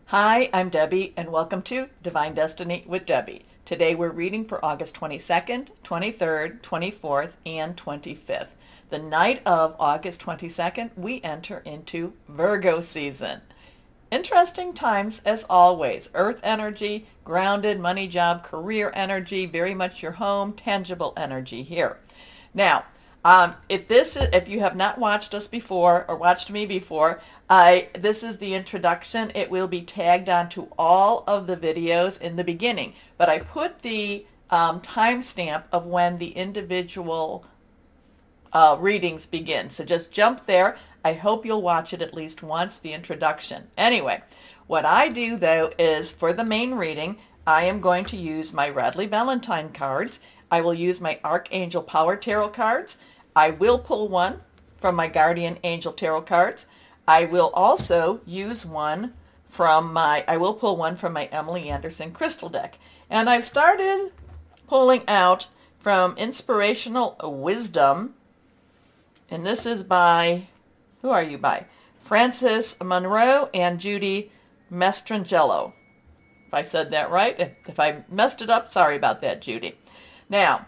Hi, I'm Debbie, and welcome to Divine Destiny with Debbie. Today we're reading for August 22nd, 23rd, 24th, and 25th. The night of August 22nd, we enter into Virgo season. Interesting times as always. Earth energy, grounded, money, job, career energy, very much your home, tangible energy here. Now, if you have not watched us before or watched me before, this is the introduction. It will be tagged onto all of the videos in the beginning, but I put the timestamp of when the individual readings begin. So just jump there. I hope you'll watch it at least once, the introduction. Anyway, what I do though is for the main reading, I am going to use my Radley Valentine cards. I will use my Archangel Power Tarot cards. I will pull one from my Guardian Angel Tarot cards. I will also use one I will pull one from my Emily Anderson Crystal deck. And I've started pulling out from Inspirational Wisdom. And this is by, who are you by? Frances Monroe and Judy Mastrangelo. If I said that right. If I messed it up, sorry about that, Judy. Now,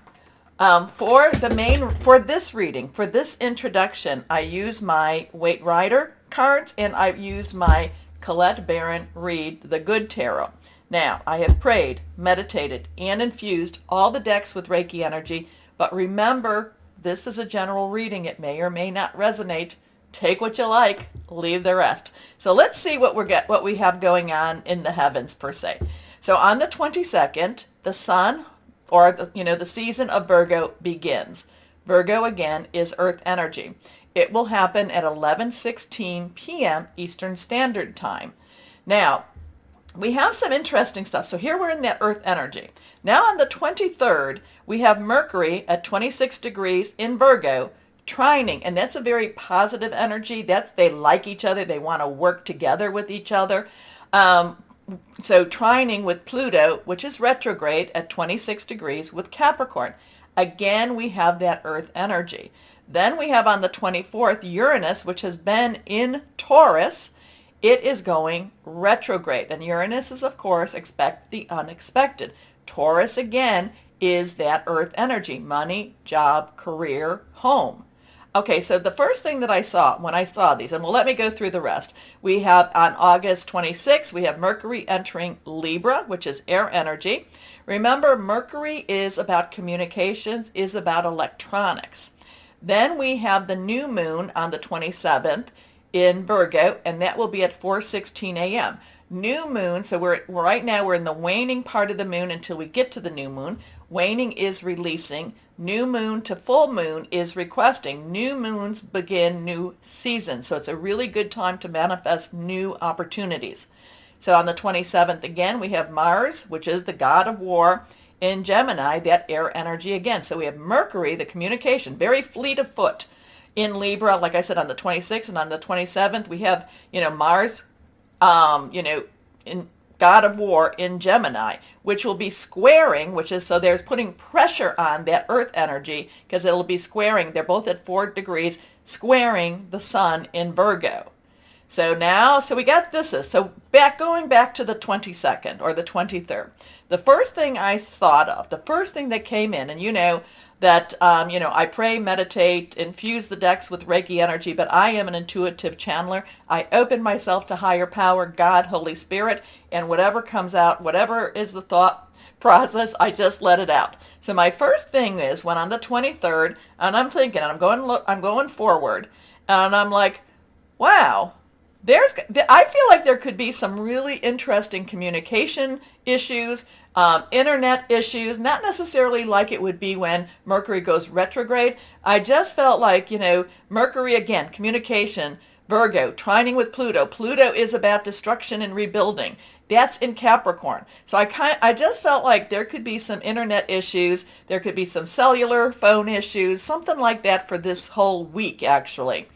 for this reading, for this introduction, I use my Waite Rider cards and I've used my Colette Baron Reed The Good Tarot. Now, I have prayed, meditated, and infused all the decks with Reiki energy, but remember, this is a general reading. It may or may not resonate. Take what you like, leave the rest. So let's see what we have going on in the heavens per se. So on the 22nd, the sun, or the season of Virgo begins. Virgo again is earth energy. It will happen at 11:16 p.m. Eastern Standard Time. Now, we have some interesting stuff. So here we're in that earth energy. Now on the 23rd, we have Mercury at 26 degrees in Virgo, trining, and that's a very positive energy. They like each other. They want to work together with each other. So trining with Pluto, which is retrograde at 26 degrees with Capricorn. Again, we have that earth energy. Then we have on the 24th Uranus, which has been in Taurus. It is going retrograde. And Uranus is, of course, expect the unexpected. Taurus, again, is that earth energy. Money, job, career, home. Okay, so the first thing that I saw when I saw these, and well, let me go through the rest. We have on August 26th, we have Mercury entering Libra, which is air energy. Remember, Mercury is about communications, is about electronics. Then we have the new moon on the 27th in Virgo, and that will be at 4:16 a.m. New moon, so right now we're in the waning part of the moon until we get to the new moon. Waning is releasing. New moon to full moon is requesting. New moons begin new seasons. So it's a really good time to manifest new opportunities. So on the 27th, again, we have Mars, which is the god of war, in Gemini, that air energy again. So we have Mercury, the communication, very fleet of foot in Libra, like I said, on the 26th, and on the 27th, we have, Mars, in God of War in Gemini, which will be squaring, so there's putting pressure on that earth energy because it'll be squaring. They're both at 4 degrees, squaring the sun in Virgo. So we got this. So going back to the 22nd or the 23rd, the first thing I thought of, the first thing that came in, and that, I pray, meditate, infuse the decks with Reiki energy, but I am an intuitive channeler. I open myself to higher power, God, Holy Spirit, and whatever comes out, whatever is the thought process, I just let it out. So my first thing is when on the 23rd, and I'm thinking, and I'm going forward, and I'm like, wow, I feel like there could be some really interesting communication issues, internet issues, not necessarily like it would be when Mercury goes retrograde. I just felt like, Mercury again, communication, Virgo, trining with Pluto. Pluto is about destruction and rebuilding. That's in Capricorn. So I just felt like there could be some internet issues. There could be some cellular phone issues, something like that for this whole week, actually.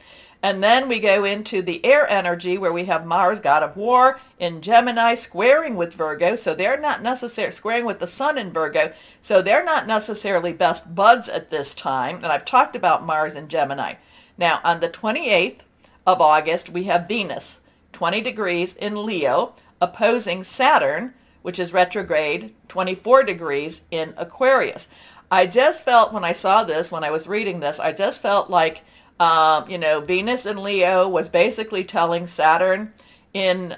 And then we go into the air energy where we have Mars, god of war, in Gemini, squaring with Virgo. So they're not necessarily squaring with the sun in Virgo. So they're not necessarily best buds at this time. And I've talked about Mars in Gemini. Now, on the 28th of August, we have Venus 20 degrees in Leo, opposing Saturn, which is retrograde, 24 degrees in Aquarius. I just felt when I saw this, when I was reading this, I just felt like, Venus in Leo was basically telling Saturn in,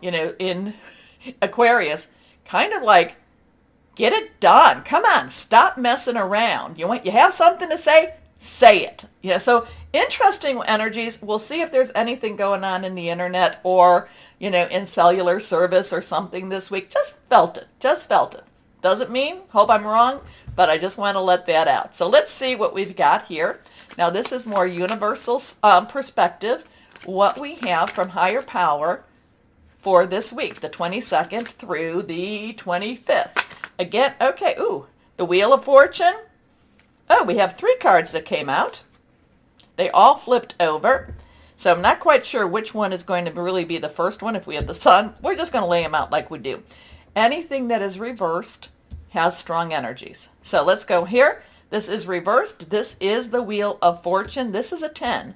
in Aquarius, kind of like, get it done. Come on, stop messing around. You have something to say it. Yeah, so interesting energies. We'll see if there's anything going on in the internet or, in cellular service or something this week. Just felt it. Doesn't mean, hope I'm wrong, but I just want to let that out. So let's see what we've got here. Now this is more universal perspective, what we have from higher power for this week, the 22nd through the 25th. Again, okay, the Wheel of Fortune. Oh, we have 3 cards that came out. They all flipped over. So I'm not quite sure which one is going to really be the first one. If we have the Sun, we're just going to lay them out like we do. Anything that is reversed has strong energies. So let's go here. This is reversed. This is the Wheel of Fortune. This is a 10.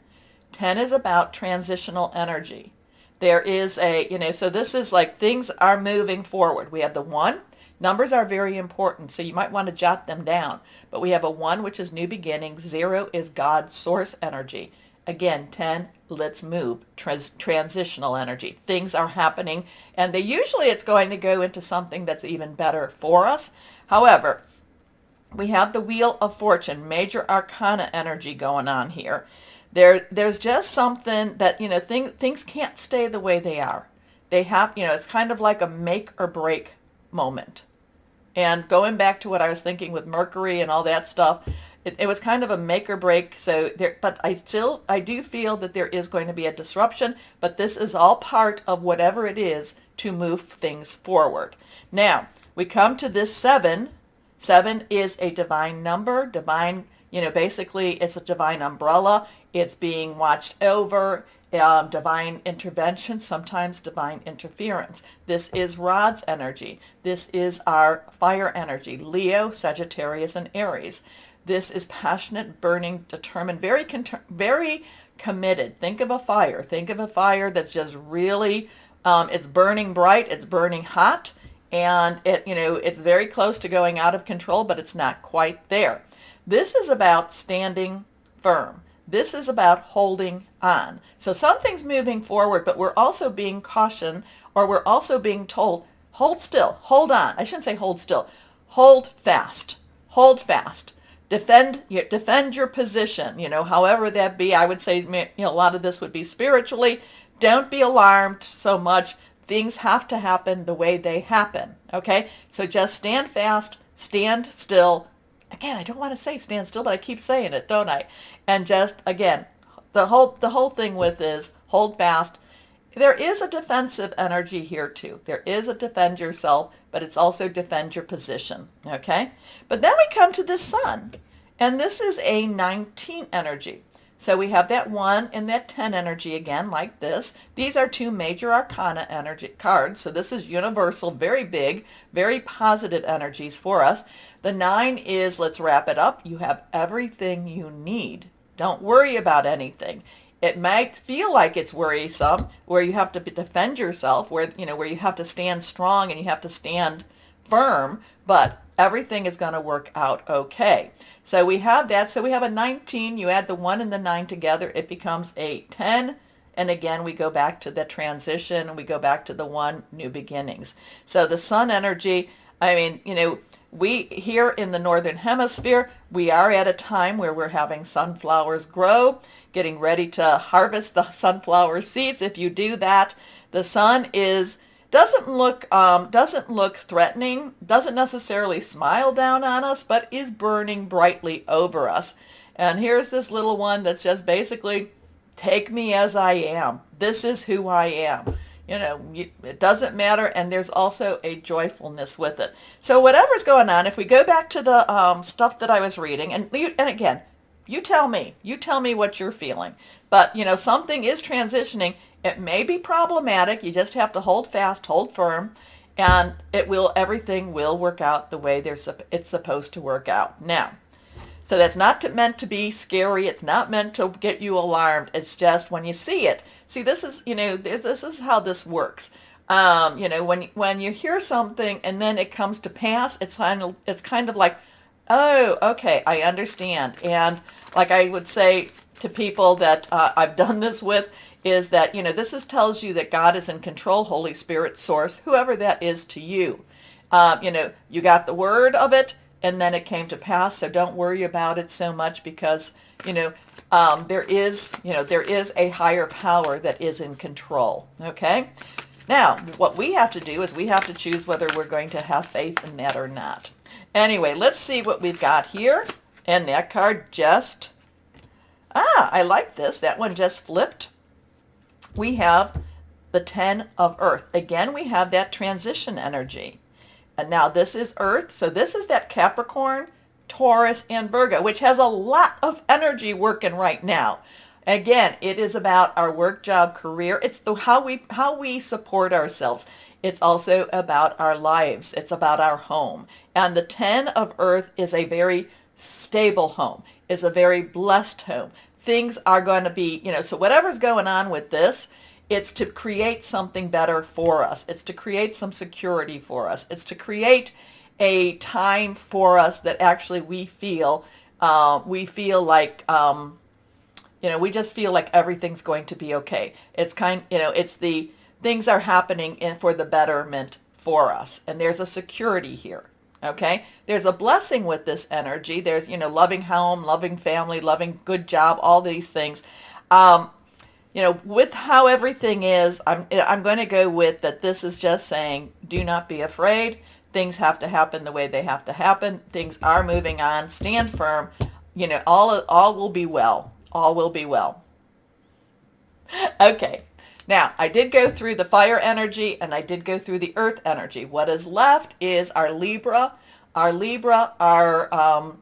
10 is about transitional energy. There is so this is like things are moving forward. We have the 1. Numbers are very important, so you might want to jot them down. But we have a 1, which is new beginnings. 0 is God source energy. Again, 10, let's move. Transitional energy. Things are happening, and usually it's going to go into something that's even better for us. However, we have the Wheel of Fortune, major arcana energy going on here. There's just something that, things can't stay the way they are. They have, it's kind of like a make or break moment. And going back to what I was thinking with Mercury and all that stuff, it was kind of a make or break. But I do feel that there is going to be a disruption, but this is all part of whatever it is to move things forward. Now, we come to this 7. 7 is a divine number, basically it's a divine umbrella. It's being watched over. Divine intervention, sometimes divine interference. This is Rod's energy. This is our fire energy, Leo, Sagittarius, and Aries. This is passionate, burning, determined, very committed. Think of a fire. Think of a fire that's just really, it's burning bright, it's burning hot, and it's very close to going out of control, but it's not quite there. This is about standing firm. This is about holding on. So something's moving forward, but we're also being cautioned, or we're also being told, hold still, hold on. I shouldn't say hold still. Hold fast. Hold fast. Defend your position, however that be. I would say, a lot of this would be spiritually. Don't be alarmed so much. Things have to happen the way they happen, okay? So just stand fast, stand still. Again, I don't want to say stand still, but I keep saying it, don't I? And just, again, the whole thing with is hold fast. There is a defensive energy here too. There is a defend yourself, but it's also defend your position, okay? But then we come to the Sun, and this is a 19 energy. So we have that 1 and that 10 energy again, like this. These are 2 major arcana energy cards. So this is universal, very big, very positive energies for us. The 9 is, let's wrap it up. You have everything you need. Don't worry about anything. It might feel like it's worrisome, where you have to defend yourself, where you have to stand strong and you have to stand firm, but everything is going to work out okay. So we have that. So we have a 19. You add the 1 and the 9 together, it becomes a 10. And again, we go back to the transition, and we go back to the 1, new beginnings. So the Sun energy, we here in the Northern Hemisphere, we are at a time where we're having sunflowers grow, getting ready to harvest the sunflower seeds. If you do that, the Sun doesn't look threatening, doesn't necessarily smile down on us, but is burning brightly over us. And here's this little one that's just basically, take me as I am. This is who I am. It doesn't matter, and there's also a joyfulness with it. So whatever's going on, if we go back to the stuff that I was reading, and again, you tell me what you're feeling. But, something is transitioning. It may be problematic. You just have to hold fast, hold firm, and everything will work out the way it's supposed to work out. Now, so that's not meant to be scary. It's not meant to get you alarmed. It's just when you see it, see, this is, this is how this works. When you hear something and then it comes to pass, it's kind of like, oh, okay, I understand. And like I would say to people that I've done this with, is that, tells you that God is in control, Holy Spirit, Source, whoever that is to you. You got the word of it, and then it came to pass. So don't worry about it so much, because, there is a higher power that is in control. Okay. Now, what we have to do is we have to choose whether we're going to have faith in that or not. Anyway, let's see what we've got here. And that card just, I like this. That one just flipped. We have the 10 of Earth. Again, we have that transition energy. And now this is Earth. So this is that Capricorn, Taurus, and Virgo, which has a lot of energy working right now. Again, it is about our work, job, career. It's how we support ourselves. It's also about our lives. It's about our home. And the 10 of Earth is a very stable home, is a very blessed home. Things are going to be, so whatever's going on with this, it's to create something better for us. It's to create some security for us. It's to create a time for us that actually we feel like, we just feel like everything's going to be okay. It's the things are happening for the betterment for us. And there's a security here. Okay. There's a blessing with this energy. There's, loving home, loving family, loving good job, all these things. With how everything is, I'm going to go with that. This is just saying, do not be afraid. Things have to happen the way they have to happen. Things are moving on. Stand firm. All will be well. All will be well. Okay. Now, I did go through the fire energy and I did go through the earth energy. What is left is our Libra, our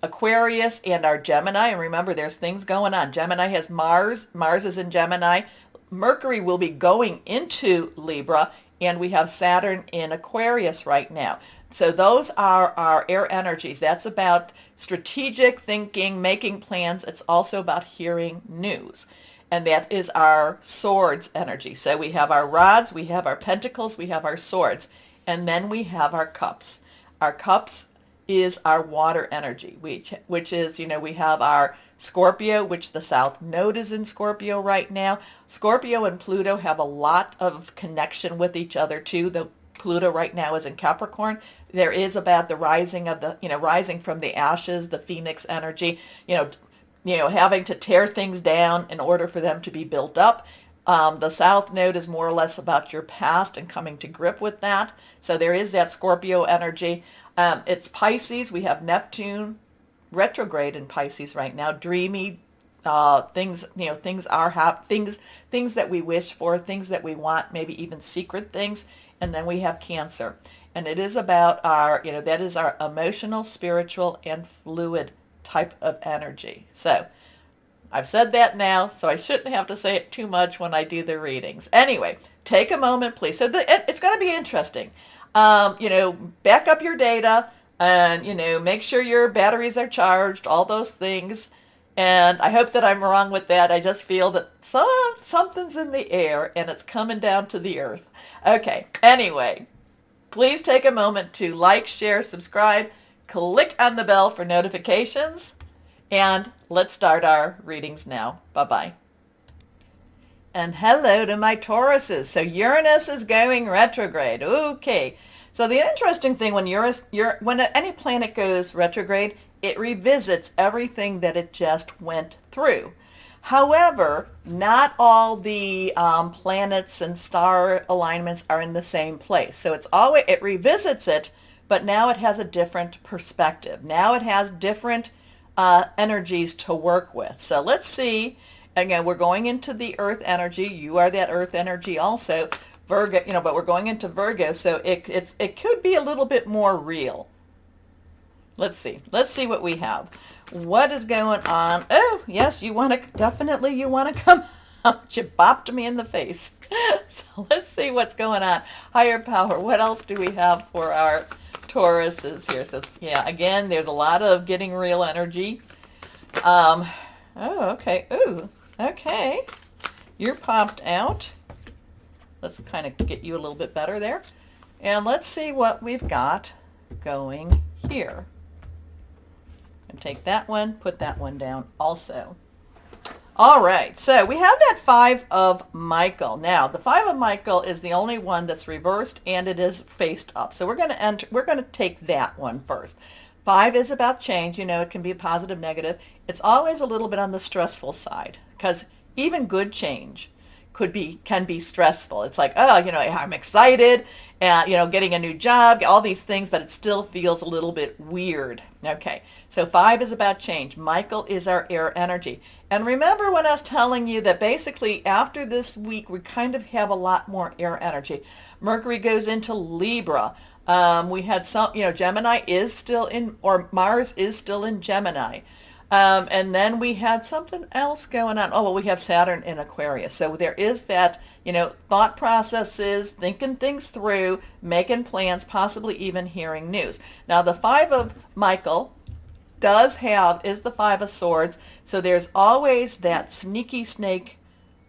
Aquarius, and our Gemini. And remember, there's things going on. Gemini has Mars. Mars is in Gemini. Mercury will be going into Libra, and we have Saturn in Aquarius right now. So those are our air energies. That's about strategic thinking, making plans. It's also about hearing news. And that is our swords energy. So we have our rods, we have our pentacles, we have our swords, and then we have our cups. Our cups is our water energy, which is, we have our Scorpio, which the South Node is in Scorpio right now. Scorpio and Pluto have a lot of connection with each other too. The Pluto right now is in Capricorn. There is about the rising of the, rising from the ashes, the phoenix energy, having to tear things down in order for them to be built up. The South Node is more or less about your past and coming to grip with that. So there is that Scorpio energy. It's Pisces. We have Neptune retrograde in Pisces right now. Dreamy things, things that we wish for, things that we want, maybe even secret things. And then we have Cancer. And it is about our, that is our emotional, spiritual, and fluid type of energy. So I've said that now, so I shouldn't have to say it too much when I do the readings. Anyway, take a moment, please. So it's going to be interesting. Back up your data and, make sure your batteries are charged, all those things. And I hope that I'm wrong with that. I just feel that something's in the air and it's coming down to the earth. Okay, anyway, please take a moment to like, share, subscribe, click on the bell for notifications, and let's start our readings now. Bye-bye. And hello to my Tauruses. So Uranus is going retrograde. Okay. So the interesting thing when when any planet goes retrograde, it revisits everything that it just went through. However, not all the planets and star alignments are in the same place. So it revisits it, but now it has a different perspective. Now it has different energies to work with. So let's see. Again, we're going into the earth energy. You are that earth energy also. Virgo, but we're going into Virgo, so it could be a little bit more real. Let's see. Let's see what we have. What is going on? Oh, yes, you want to come out. You bopped me in the face. So let's see what's going on. Higher power. What else do we have for our Tauruses here? So yeah, again, there's a lot of getting real energy. Oh, okay. Ooh, okay. You're popped out. Let's kind of get you a little bit better there. And let's see what we've got going here. And take that one, put that one down also. All right, so we have that 5 of Michael. Now, the 5 of Michael is the only one that's reversed, and it is faced up. So we're going to take that one first. 5 is about change. You know, it can be a positive, negative. It's always a little bit on the stressful side, because even good change can be stressful. It's like, oh, you know, I'm excited, and you know, getting a new job, all these things, but it still feels a little bit weird. Okay, so 5 is about change. Michael is our air energy. And remember when I was telling you that basically after this week we kind of have a lot more air energy. Mercury goes into Libra. We had some, you know, Gemini is still in, or Mars is still in Gemini. And then we had something else going on. Oh, well, we have Saturn in Aquarius. So there is that, you know, thought processes, thinking things through, making plans, possibly even hearing news. Now, the 5 of Michael is the 5 of Swords. So there's always that sneaky snake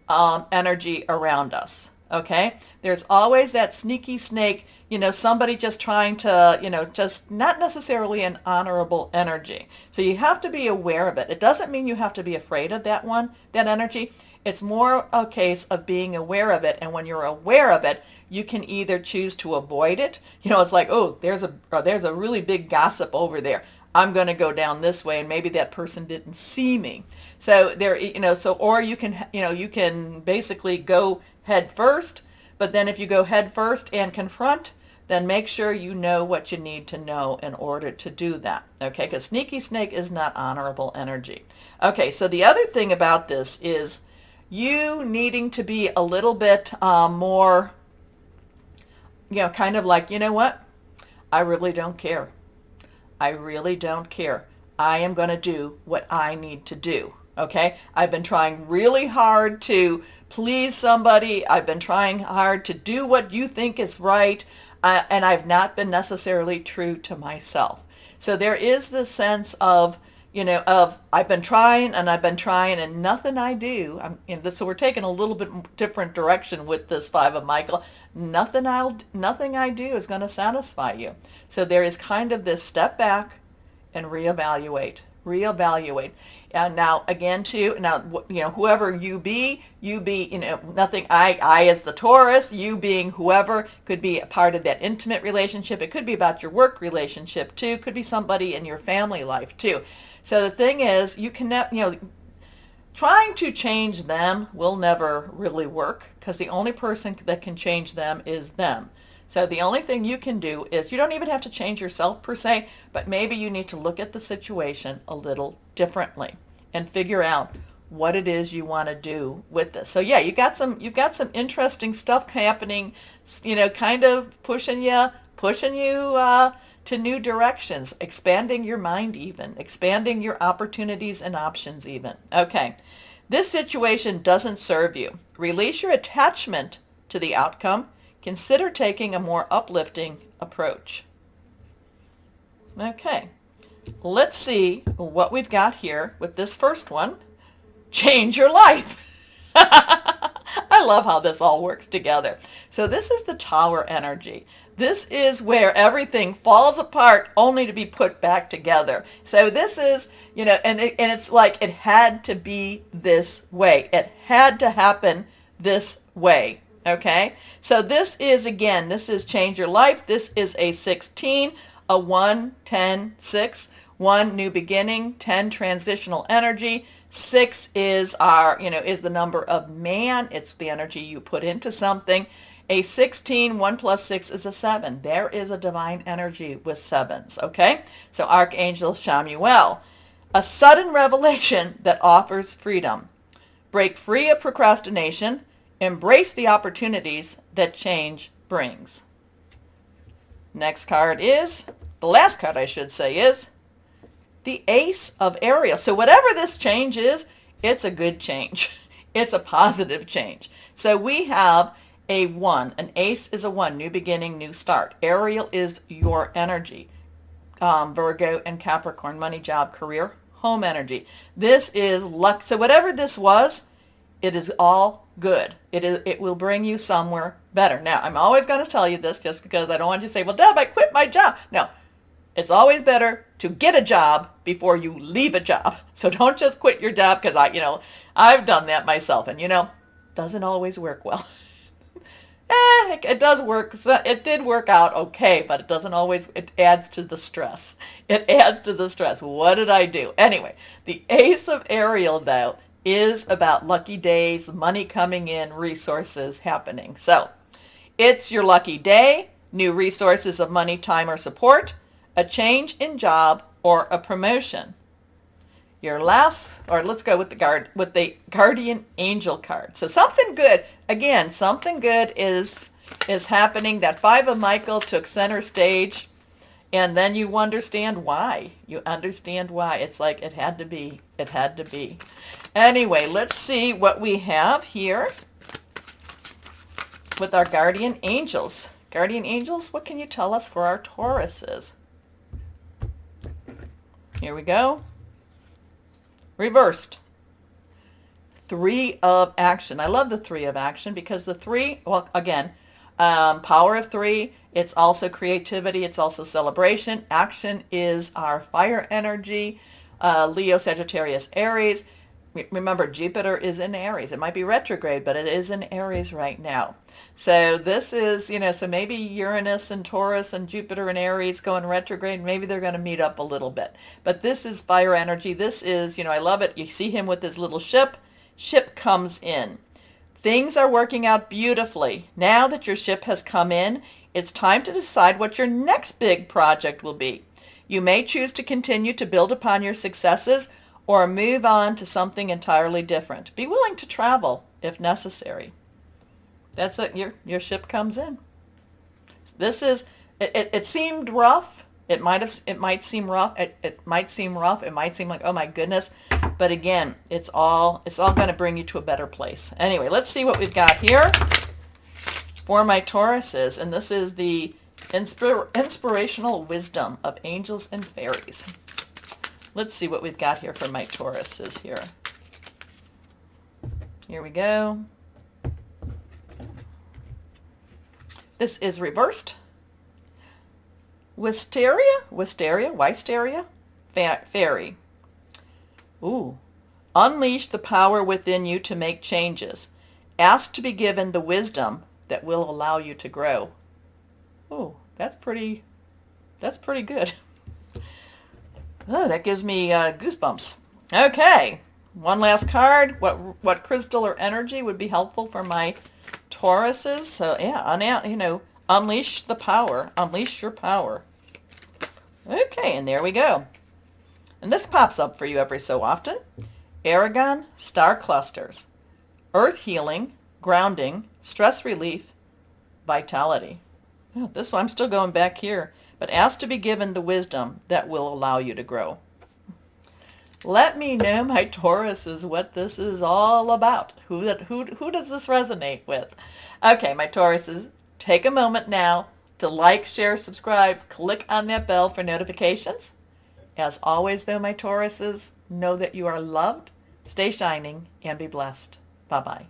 energy around us. Okay? There's always that sneaky snake, you know, somebody just trying to, you know, just not necessarily an honorable energy. So you have to be aware of it. It doesn't mean you have to be afraid of that energy. It's more a case of being aware of it. And when you're aware of it, you can either choose to avoid it. You know, it's like, oh, there's a really big gossip over there. I'm going to go down this way, and maybe that person didn't see me. So there, you know, or you can basically go head first, but then if you go head first and confront, then make sure you know what you need to know in order to do that. Okay, because sneaky snake is not honorable energy. Okay, so the other thing about this is you needing to be a little bit more, you know, kind of like, you know what? I really don't care. I really don't care. I am going to do what I need to do. Okay? I've been trying really hard to please somebody. I've been trying hard to do what you think is right. And I've not been necessarily true to myself. So there is this sense of, you know, of I've been trying and nothing I do. So we're taking a little bit different direction with this 5 of Michael. Nothing I do is going to satisfy you. So there is kind of this step back and reevaluate. And now again too, you know, whoever you be, you know, nothing, I as the Taurus, you being whoever, could be a part of that intimate relationship. It could be about your work relationship too. Could be somebody in your family life too. So the thing is, you cannot, you know, trying to change them will never really work, because the only person that can change them is them. So the only thing you can do is, you don't even have to change yourself per se, but maybe you need to look at the situation a little differently and figure out what it is you want to do with this. So yeah, you've got some interesting stuff happening, you know, kind of pushing you to new directions, expanding your mind even, expanding your opportunities and options even. Okay, this situation doesn't serve you. Release your attachment to the outcome. Consider taking a more uplifting approach. Okay, let's see what we've got here with this first one. Change your life. I love how this all works together. So this is the Tower energy. This is where everything falls apart only to be put back together. So this is, you know, and it's like it had to be this way. It had to happen this way. Okay, so this is, again, this is change your life. This is a 16, a 1, 10, 6, 1 new beginning, 10 transitional energy. 6 is our, you know, is the number of man. It's the energy you put into something. A 16, 1 plus 6 is a 7. There is a divine energy with 7s. Okay, so Archangel Chamuel, a sudden revelation that offers freedom. Break free of procrastination. Embrace the opportunities that change brings. Next card is, the last card I should say, is the Ace of Ariel. So whatever this change is, it's a good change. It's a positive change. So we have a 1. An ace is a 1. New beginning, new start. Ariel is your energy. Virgo and Capricorn, money, job, career, home energy. This is luck. So whatever this was, it is all good. It will bring you somewhere better. Now, I'm always going to tell you this just because I don't want you to say, well, Deb, I quit my job. No, it's always better to get a job before you leave a job. So don't just quit your job because I've done that myself, and doesn't always work well. It does work. It did work out okay, but it doesn't always. It adds to the stress. It adds to the stress. What did I do? Anyway, the Ace of Ariel, though, is about lucky days, money coming in, resources happening. So it's your lucky day, new resources of money, time, or support, a change in job, or a promotion. Your last, or let's go with the Guardian Angel card. So something good, again, something good is happening. That Five of Michael took center stage, and then you understand why. You understand why. It's like it had to be. It had to be. Anyway, let's see what we have here with our Guardian Angels. Guardian Angels, what can you tell us for our Tauruses? Here we go. Reversed. Three of Action. I love the Three of Action because the three, well, again, power of three, it's also creativity, it's also celebration. Action is our fire energy, Leo, Sagittarius, Aries. Remember, Jupiter is in Aries. It might be retrograde, but it is in Aries right now. So this is, so maybe Uranus and Taurus and Jupiter and Aries going retrograde. Maybe they're going to meet up a little bit. But this is fire energy. This is, I love it. You see him with his little ship. Ship comes in. Things are working out beautifully. Now that your ship has come in, it's time to decide what your next big project will be. You may choose to continue to build upon your successes or move on to something entirely different. Be willing to travel if necessary. That's it. Your ship comes in. This is. It seemed rough. It might seem rough. It might seem rough. It might seem like, oh my goodness. But again, it's all going to bring you to a better place. Anyway, let's see what we've got here for my Tauruses, and this is the inspirational wisdom of angels and fairies. Let's see what we've got here for my Tauruses here. Here we go. This is reversed. Wisteria, fairy. Ooh. Unleash the power within you to make changes. Ask to be given the wisdom that will allow you to grow. Ooh, that's pretty good. Oh, that gives me goosebumps. Okay, one last card. What crystal or energy would be helpful for my Tauruses? So yeah, unleash the power. Unleash your power. Okay, and there we go. And this pops up for you every so often. Aragon star clusters. Earth healing, grounding, stress relief, vitality. Oh, this one, I'm still going back here. But ask to be given the wisdom that will allow you to grow. Let me know, my Tauruses, what this is all about. Who does this resonate with? Okay, my Tauruses, take a moment now to like, share, subscribe, click on that bell for notifications. As always, though, my Tauruses, know that you are loved, stay shining, and be blessed. Bye-bye.